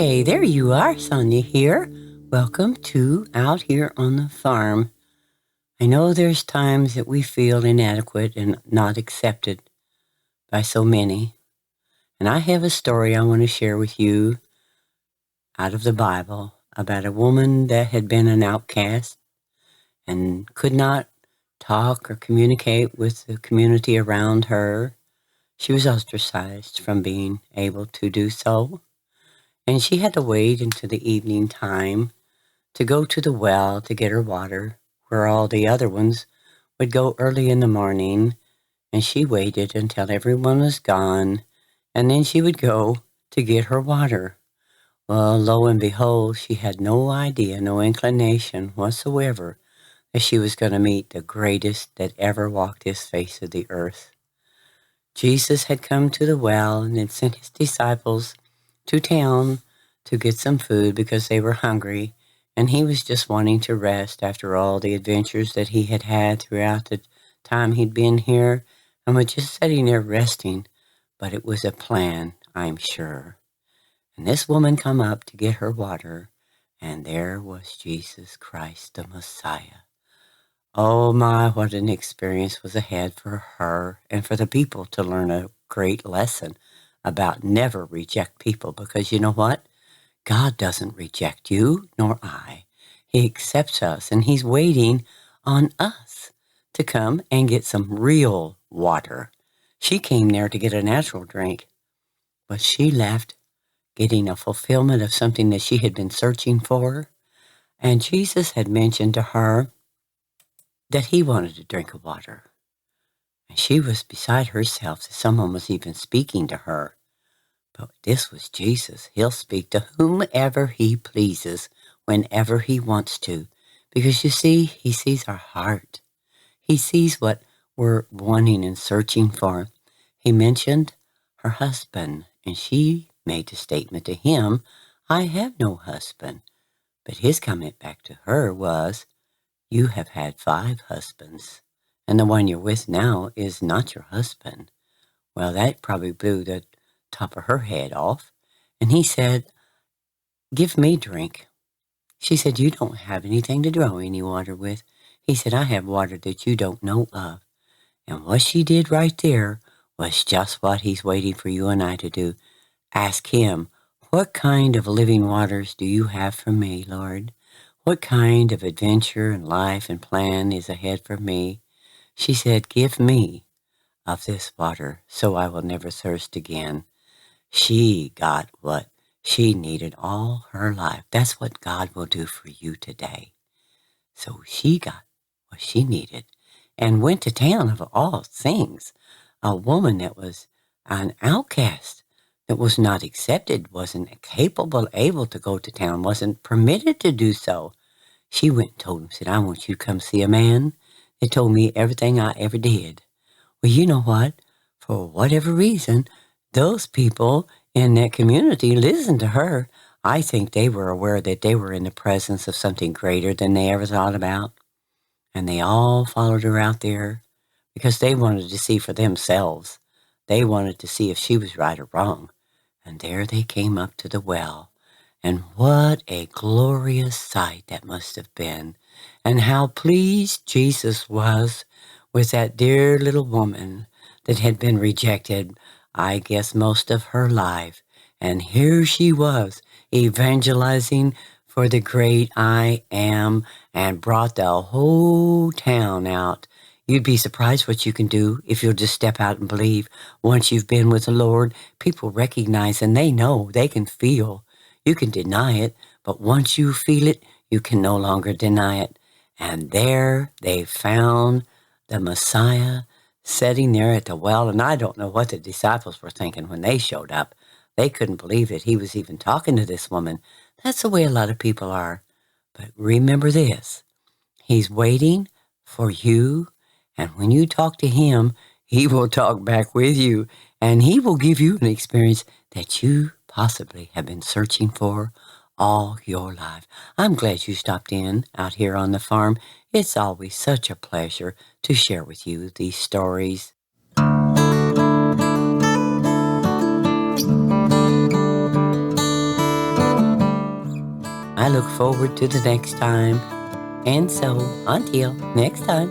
Hey, there you are, Sonia here. Welcome to Out Here on the Farm. I know there's times that we feel inadequate and not accepted by so many. And I have a story I want to share with you out of the Bible about a woman that had been an outcast and could not talk or communicate with the community around her. She was ostracized from being able to do so. And she had to wait until the evening time to go to the well to get her water, where all the other ones would go early in the morning, and she waited until everyone was gone, and then she would go to get her water. Well, lo and behold, she had no idea, no inclination whatsoever that she was going to meet the greatest that ever walked this face of the earth. Jesus had come to the well and had sent his disciples to town to get some food because they were hungry, and he was just wanting to rest after all the adventures that he had had throughout the time he'd been here, and was just sitting there resting. But it was a plan, I'm sure. And this woman come up to get her water, and there was Jesus Christ, the Messiah. Oh my, what an experience was ahead for her and for the people to learn a great lesson about never reject people, because you know what? God doesn't reject you, nor I. He accepts us, and he's waiting on us to come and get some real water. She came there to get a natural drink, but she left getting a fulfillment of something that she had been searching for. And Jesus had mentioned to her that he wanted a drink of water. And she was beside herself that someone was even speaking to her. But this was Jesus. He'll speak to whomever he pleases, whenever he wants to. Because you see, he sees our heart. He sees what we're wanting and searching for. He mentioned her husband, and she made the statement to him, I have no husband. But his comment back to her was, you have had 5 husbands, and the one you're with now is not your husband. Well, that probably blew the top of her head off. And he said, give me drink. She said, you don't have anything to draw any water with. He said, I have water that you don't know of. And what she did right there was just what he's waiting for you and I to do. Ask him, what kind of living waters do you have for me, Lord? What kind of adventure and life and plan is ahead for me? She said, give me of this water so I will never thirst again. She got what she needed all her life. That's what God will do for you today. So she got what she needed and went to town of all things. A woman that was an outcast, that was not accepted, wasn't capable, able to go to town, wasn't permitted to do so. She went and told him, said, I want you to come see a man that told me everything I ever did. Well, you know what? For whatever reason, those people in that community listened to her. I think they were aware that they were in the presence of something greater than they ever thought about. And they all followed her out there because they wanted to see for themselves. They wanted to see if she was right or wrong. And there they came up to the well. And what a glorious sight that must have been. And how pleased Jesus was with that dear little woman that had been rejected, I guess, most of her life. And here she was, evangelizing for the great I Am, and brought the whole town out. You'd be surprised what you can do if you'll just step out and believe. Once you've been with the Lord, people recognize and they know, they can feel. You can deny it, but once you feel it, you can no longer deny it. And there they found the Messiah sitting there at the well. And I don't know what the disciples were thinking when they showed up. They couldn't believe that he was even talking to this woman. That's the way a lot of people are. But remember this, he's waiting for you. And when you talk to him, he will talk back with you. And he will give you an experience that you possibly have been searching for all your life. I'm glad you stopped in out here on the farm. It's always such a pleasure to share with you these stories. I look forward to the next time. And so, until next time.